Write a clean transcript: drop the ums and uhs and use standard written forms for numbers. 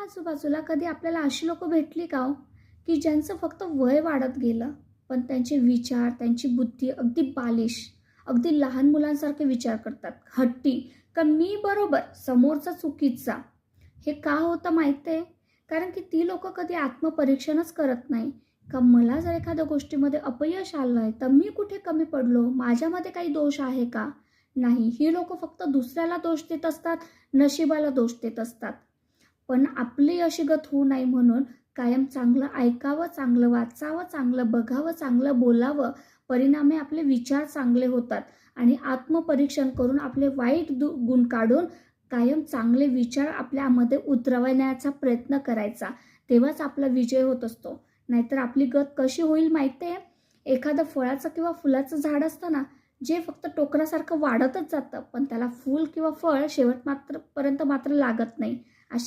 आजूबाजूला कधी आपल्याला अशी लोकं भेटली का हो, की ज्यांचं फक्त वय वाढत गेलं, पण त्यांचे विचार, त्यांची बुद्धी अगदी बालिश, अगदी लहान मुलांसारखे विचार करतात, हट्टी, का मी बरोबर, समोरचा चुकीचा. हे का होतं माहिती आहे? कारण की ती लोकं कधी आत्मपरीक्षणच करत नाही. का मला जर एखाद्या गोष्टीमध्ये अपयश आलं आहे, तर मी कुठे कमी पडलो? माझ्यामध्ये काही दोष आहे का? नाही. ही लोकं फक्त दुसऱ्याला दोष देत असतात, नशिबाला दोष देत असतात. पण आपली अशी गत होऊ नये म्हणून कायम चांगलं ऐकावं, चांगलं वाचावं, चांगलं बघावं, चांगलं बोलावं. परिणामी आपले विचार चांगले होतात आणि आत्मपरीक्षण करून आपले वाईट गुण काढून कायम चांगले विचार आपल्यामध्ये उतरवण्याचा प्रयत्न करायचा. तेव्हाच आपला विजय होत असतो. नाहीतर आपली गत कशी होईल माहिती आहे? एखादं फळाचं किंवा फुलाचं झाड असतं ना, जे फक्त टोकरासारखं वाढतच जातं, पण त्याला फूल किंवा फळ शेवट पर्यंत मात्र लागत नाही.